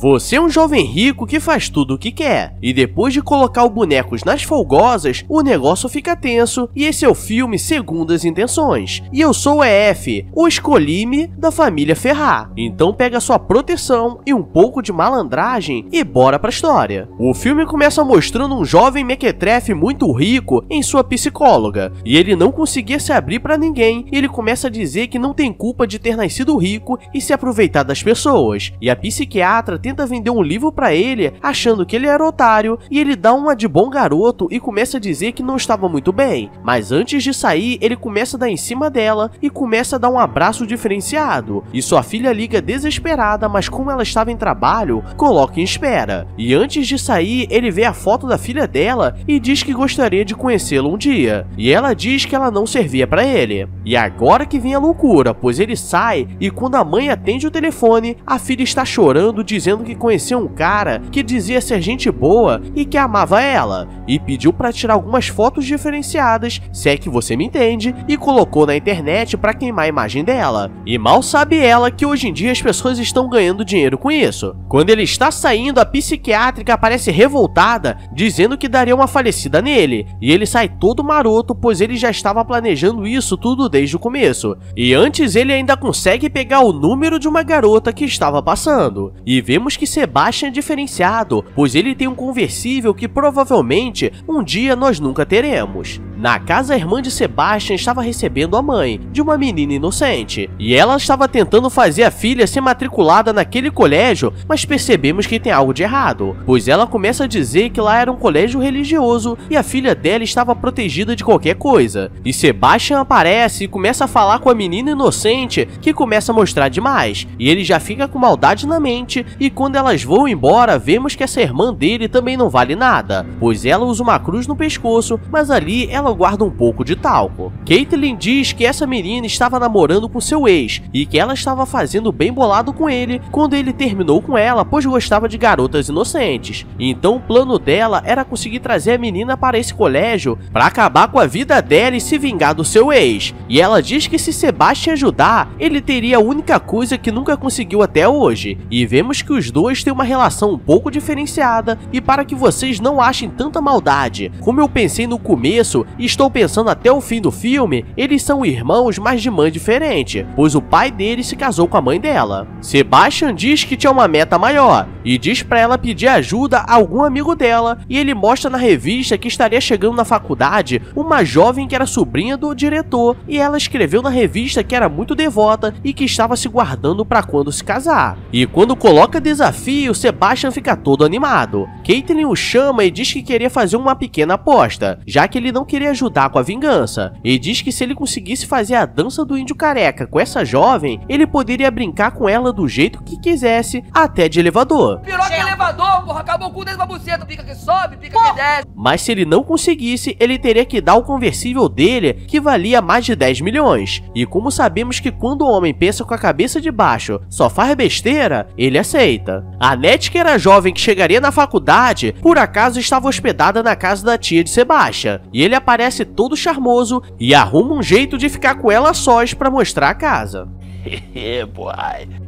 Você é um jovem rico que faz tudo o que quer, e depois de colocar os bonecos nas folgosas, o negócio fica tenso e esse é o filme Segundas Intenções. E eu sou o EF, o escolime da família Ferrar. Então pega sua proteção e um pouco de malandragem e bora pra história. O filme começa mostrando um jovem mequetrefe muito rico em sua psicóloga, e ele não conseguia se abrir pra ninguém, e ele começa a dizer que não tem culpa de ter nascido rico e se aproveitar das pessoas. E a psiquiatra tenta vender um livro pra ele, achando que ele era otário, e ele dá uma de bom garoto e começa a dizer que não estava muito bem. Mas antes de sair, ele começa a dar em cima dela e começa a dar um abraço diferenciado. E sua filha liga desesperada, mas como ela estava em trabalho, coloca em espera. E antes de sair, ele vê a foto da filha dela e diz que gostaria de conhecê-la um dia. E ela diz que ela não servia pra ele. E agora que vem a loucura, pois ele sai e quando a mãe atende o telefone, a filha está chorando, dizendo que conheceu um cara que dizia ser gente boa e que amava ela, e pediu para tirar algumas fotos diferenciadas, se é que você me entende, e colocou na internet para queimar a imagem dela. E mal sabe ela que hoje em dia as pessoas estão ganhando dinheiro com isso. Quando ele está saindo, a psiquiátrica aparece revoltada, dizendo que daria uma falecida nele, e ele sai todo maroto, pois ele já estava planejando isso tudo desde o começo. E antes ele ainda consegue pegar o número de uma garota que estava passando. E vemos que Sebastian é diferenciado, pois ele tem um conversível que provavelmente um dia nós nunca teremos. Na casa, a irmã de Sebastian estava recebendo a mãe de uma menina inocente, e ela estava tentando fazer a filha ser matriculada naquele colégio, mas percebemos que tem algo de errado, pois ela começa a dizer que lá era um colégio religioso e a filha dela estava protegida de qualquer coisa. E Sebastian aparece e começa a falar com a menina inocente, que começa a mostrar demais, e ele já fica com maldade na mente, e quando elas vão embora, vemos que essa irmã dele também não vale nada, pois ela usa uma cruz no pescoço, mas ali ela guarda um pouco de talco. Caitlyn diz que essa menina estava namorando com seu ex, e que ela estava fazendo bem bolado com ele quando ele terminou com ela, pois gostava de garotas inocentes. Então o plano dela era conseguir trazer a menina para esse colégio para acabar com a vida dela e se vingar do seu ex. E ela diz que se Sebastian ajudar, ele teria a única coisa que nunca conseguiu até hoje. E vemos que os dois têm uma relação um pouco diferenciada, e para que vocês não achem tanta maldade, como eu pensei no começo e estou pensando até o fim do filme, eles são irmãos, mas de mãe diferente, pois o pai dele se casou com a mãe dela. Sebastian diz que tinha uma meta maior, e diz pra ela pedir ajuda a algum amigo dela, e ele mostra na revista que estaria chegando na faculdade uma jovem que era sobrinha do diretor, e ela escreveu na revista que era muito devota e que estava se guardando pra quando se casar. E quando coloca desafio, Sebastian fica todo animado. Caitlyn o chama e diz que queria fazer uma pequena aposta, já que ele não queria ajudar com a vingança, e diz que se ele conseguisse fazer a dança do índio careca com essa jovem, ele poderia brincar com ela do jeito que quisesse, até de elevador. Piroca elevador, porra, acabou com o dedo pra buceta, pica que sobe, pica que desce. Mas se ele não conseguisse, ele teria que dar o conversível dele, que valia mais de 10 milhões. E como sabemos que quando o homem pensa com a cabeça de baixo, só faz besteira, ele aceita. A Net, que era jovem que chegaria na faculdade, por acaso estava hospedada na casa da tia de Sebastian, e ele aparece todo charmoso e arruma um jeito de ficar com ela a sós pra mostrar a casa.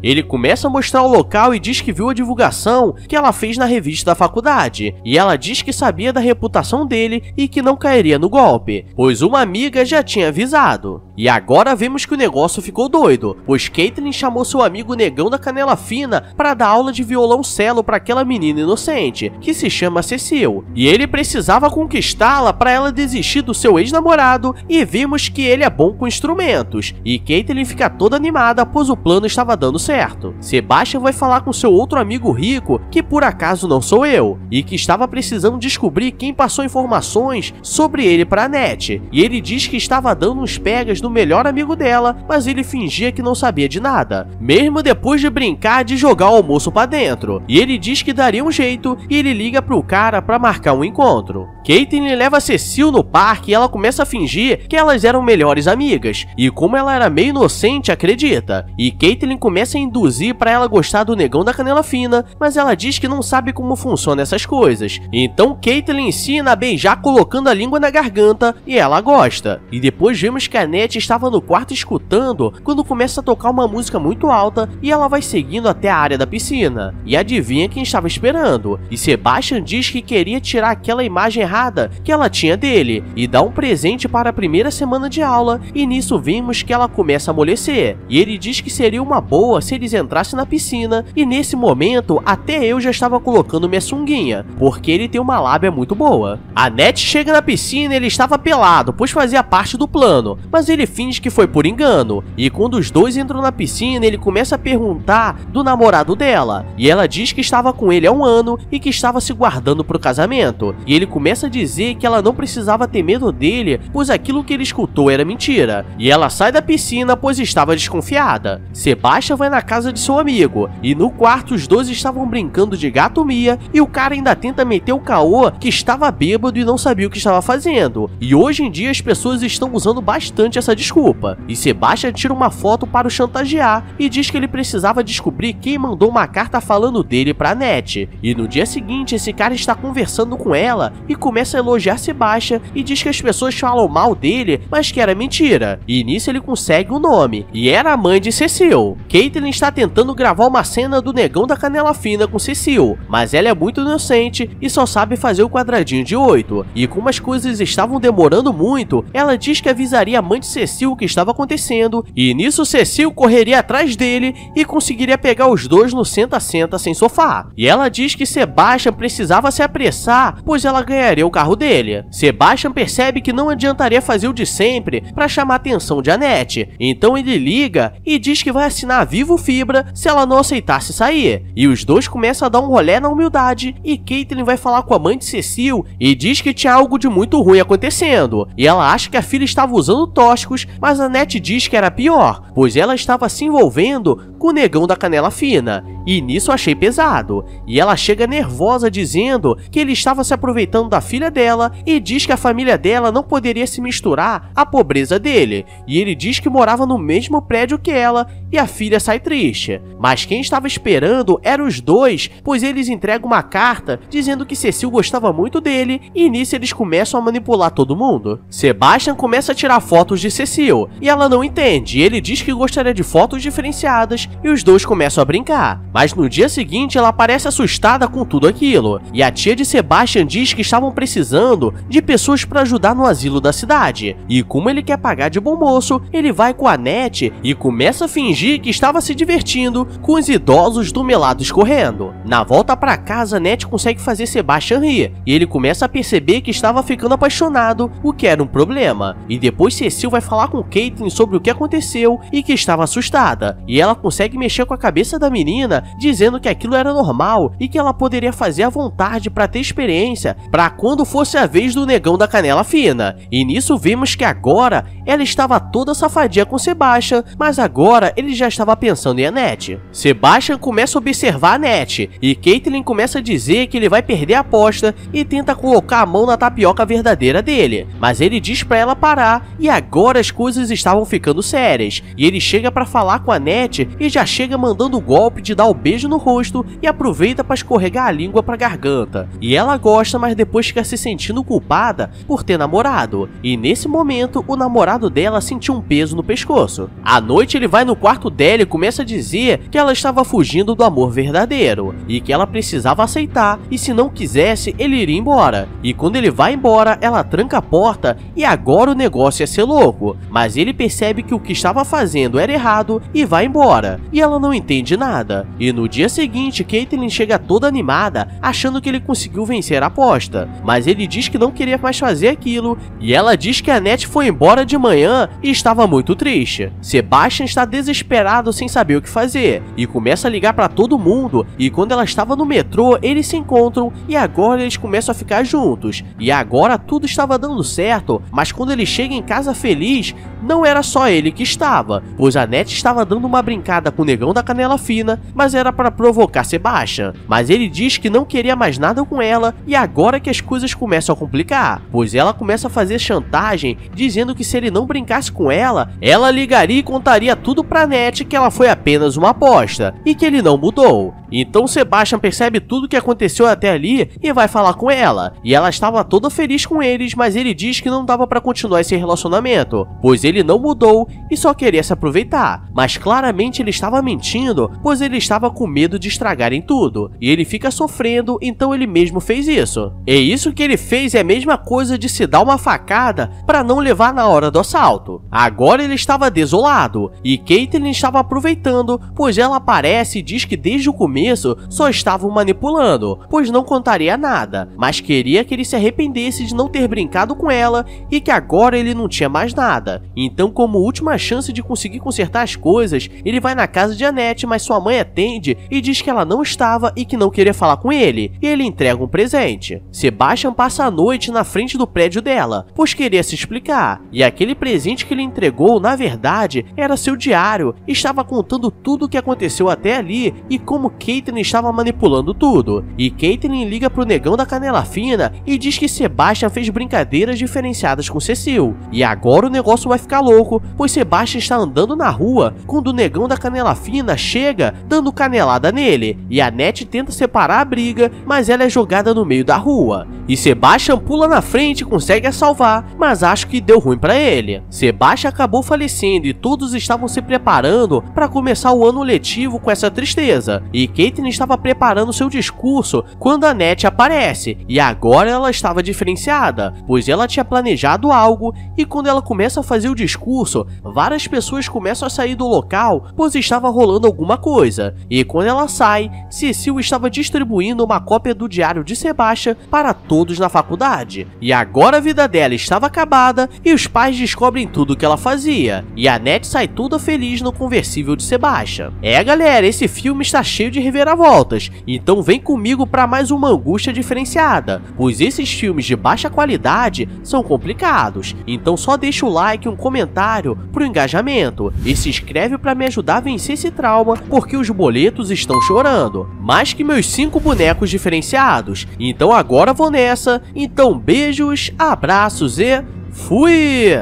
Ele começa a mostrar o local e diz que viu a divulgação que ela fez na revista da faculdade, e ela diz que sabia da reputação dele e que não cairia no golpe, pois uma amiga já tinha avisado. E agora vemos que o negócio ficou doido, pois Caitlyn chamou seu amigo negão da canela fina para dar aula de violoncelo para aquela menina inocente, que se chama Cecil, e ele precisava conquistá-la para ela desistir do seu ex-namorado, e vimos que ele é bom com instrumentos, e Caitlyn fica toda animada, pois o plano estava dando certo. Sebastian vai falar com seu outro amigo rico, que por acaso não sou eu, e que estava precisando descobrir quem passou informações sobre ele para a Net, e ele diz que estava dando uns pegas no melhor amigo dela, mas ele fingia que não sabia de nada, mesmo depois de brincar de jogar o almoço para dentro, e ele diz que daria um jeito, e ele liga pro cara para marcar um encontro. Caitlyn leva Cecil no parque e ela começa a fingir que elas eram melhores amigas, e como ela era meio inocente, acredita. acredita, e Caitlyn começa a induzir para ela gostar do negão da canela fina, mas ela diz que não sabe como funcionam essas coisas. Então Caitlyn ensina a beijar colocando a língua na garganta e ela gosta. E depois vemos que a Annette estava no quarto escutando quando começa a tocar uma música muito alta e ela vai seguindo até a área da piscina. E adivinha quem estava esperando? E Sebastian diz que queria tirar aquela imagem errada que ela tinha dele e dar um presente para a primeira semana de aula, e nisso vimos que ela começa a amolecer. E ele diz que seria uma boa se eles entrassem na piscina, e nesse momento até eu já estava colocando minha sunguinha, porque ele tem uma lábia muito boa. A Annette chega na piscina e ele estava pelado, pois fazia parte do plano, mas ele finge que foi por engano. E quando os dois entram na piscina, ele começa a perguntar do namorado dela, e ela diz que estava com ele há um ano e que estava se guardando para o casamento. E ele começa a dizer que ela não precisava ter medo dele, pois aquilo que ele escutou era mentira. E ela sai da piscina, pois estava desconfiada. Sebastian vai na casa de seu amigo, e no quarto os dois estavam brincando de gato Mia, e o cara ainda tenta meter o caô que estava bêbado e não sabia o que estava fazendo. E hoje em dia as pessoas estão usando bastante essa desculpa. E Sebastian tira uma foto para o chantagear e diz que ele precisava descobrir quem mandou uma carta falando dele para Annette. E no dia seguinte esse cara está conversando com ela e começa a elogiar Sebastian e diz que as pessoas falam mal dele, mas que era mentira. E nisso ele consegue o nome, e era a mãe de Cecil. Caitlyn está tentando gravar uma cena do negão da canela fina com Cecil, mas ela é muito inocente e só sabe fazer o quadradinho de 8. E como as coisas estavam demorando muito, ela diz que avisaria a mãe de Cecil o que estava acontecendo, e nisso Cecil correria atrás dele e conseguiria pegar os dois no senta-senta sem sofá. E ela diz que Sebastian precisava se apressar, pois ela ganharia o carro dele. Sebastian percebe que não adiantaria fazer o de sempre para chamar a atenção de Annette, então ele liga e diz que vai assinar a Vivo Fibra se ela não aceitasse sair. E os dois começam a dar um rolê na humildade, e Caitlyn vai falar com a mãe de Cecil e diz que tinha algo de muito ruim acontecendo, e ela acha que a filha estava usando tóxicos, mas a Annette diz que era pior, pois ela estava se envolvendo com o negão da canela fina. E nisso achei pesado, e ela chega nervosa dizendo que ele estava se aproveitando da filha dela e diz que a família dela não poderia se misturar à pobreza dele, e ele diz que morava no mesmo prédio que ela, e a filha sai triste. Mas quem estava esperando eram os dois, pois eles entregam uma carta dizendo que Cecil gostava muito dele, e nisso eles começam a manipular todo mundo. Sebastian começa a tirar fotos de Cecil, e ela não entende, e ele diz que gostaria de fotos diferenciadas, e os dois começam a brincar. Mas no dia seguinte ela parece assustada com tudo aquilo, e a tia de Sebastian diz que estavam precisando de pessoas para ajudar no asilo da cidade, e como ele quer pagar de bom moço, ele vai com a Annette e começa a fingir que estava se divertindo com os idosos do melado escorrendo. Na volta para casa, Annette consegue fazer Sebastian rir, e ele começa a perceber que estava ficando apaixonado, o que era um problema. E depois Cecil vai falar com Caitlyn sobre o que aconteceu e que estava assustada, e ela consegue mexer com a cabeça da menina, dizendo que aquilo era normal e que ela poderia fazer à vontade para ter experiência para quando fosse a vez do negão da canela fina. E nisso vimos que agora ela estava toda safadinha com Sebastian, mas agora ele já estava pensando em Annette. Sebastian começa a observar a Annette e Caitlyn começa a dizer que ele vai perder a aposta e tenta colocar a mão na tapioca verdadeira dele, mas ele diz para ela parar, e agora as coisas estavam ficando sérias, e ele chega para falar com a Annette e já chega mandando o golpe de dar o beijo no rosto e aproveita para escorregar a língua para a garganta. E ela gosta, mas depois fica se sentindo culpada por ter namorado, e nesse momento o namorado dela sentiu um peso no pescoço. À noite ele vai no quarto dela e começa a dizer que ela estava fugindo do amor verdadeiro e que ela precisava aceitar, e se não quisesse ele iria embora. E quando ele vai embora ela tranca a porta, e agora o negócio ia ser louco, mas ele percebe que o que estava fazendo era errado e vai embora, e ela não entende nada. E no dia seguinte Caitlyn chega toda animada, achando que ele conseguiu vencer a aposta, mas ele diz que não queria mais fazer aquilo, e ela diz que a Annette foi embora de manhã e estava muito triste. Sebastian está desesperado sem saber o que fazer, e começa a ligar para todo mundo, e quando ela estava no metrô eles se encontram, e agora eles começam a ficar juntos, e agora tudo estava dando certo, mas quando ele chega em casa feliz, não era só ele que estava, pois a Annette estava dando uma brincada com o negão da canela fina, mas mas era para provocar Sebastian. Mas ele diz que não queria mais nada com ela e agora que as coisas começam a complicar, pois ela começa a fazer chantagem, dizendo que se ele não brincasse com ela ligaria e contaria tudo pra Annette que ela foi apenas uma aposta e que ele não mudou. Então Sebastian percebe tudo o que aconteceu até ali e vai falar com ela, e ela estava toda feliz com eles, mas ele diz que não dava pra continuar esse relacionamento, pois ele não mudou e só queria se aproveitar, mas claramente ele estava mentindo, pois ele estava com medo de estragarem tudo, e ele fica sofrendo, então ele mesmo fez isso. E isso que ele fez é a mesma coisa de se dar uma facada para não levar na hora do assalto. Agora ele estava desolado, e Caitlyn estava aproveitando, pois ela aparece e diz que desde o começo só estavam manipulando, pois não contaria nada, mas queria que ele se arrependesse de não ter brincado com ela e que agora ele não tinha mais nada. Então, como última chance de conseguir consertar as coisas, ele vai na casa de Annette, mas sua mãe atende e diz que ela não estava e que não queria falar com ele, e ele entrega um presente. Sebastian passa a noite na frente do prédio dela, pois queria se explicar, e aquele presente que ele entregou, na verdade, era seu diário, estava contando tudo o que aconteceu até ali e como Caitlyn estava manipulando tudo. E Caitlyn liga pro negão da canela fina e diz que Sebastian fez brincadeiras diferenciadas com Cecil. E agora o negócio vai ficar louco, pois Sebastian está andando na rua quando o negão da canela fina chega dando canelada nele, e a Annette tenta separar a briga, mas ela é jogada no meio da rua. E Sebastian pula na frente e consegue a salvar, mas acho que deu ruim pra ele. Sebastian acabou falecendo e todos estavam se preparando para começar o ano letivo com essa tristeza. E Caitlyn estava preparando seu discurso quando a Annette aparece, e agora ela estava diferenciada, pois ela tinha planejado algo, e quando ela começa a fazer o discurso, várias pessoas começam a sair do local, pois estava rolando alguma coisa. E quando ela sai, Cecil estava distribuindo uma cópia do diário de Sebastian para todos na faculdade. E agora a vida dela estava acabada e os pais descobrem tudo o que ela fazia, e a Annette sai toda feliz no conversível de Sebastian. Galera, esse filme está cheio de reviravoltas, então vem comigo para mais uma angústia diferenciada, pois esses filmes de baixa qualidade são complicados, então só deixa o like e um comentário pro engajamento, e se inscreve para me ajudar a vencer esse trauma, porque os boletos estão chorando, mais que meus 5 bonecos diferenciados. Então agora vou nessa, então beijos, abraços e fui!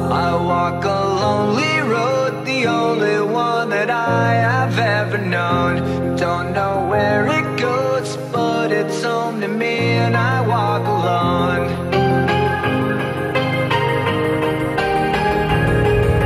I walk a lonely road, the only one that I have ever known. Don't know where it goes, but it's home to me.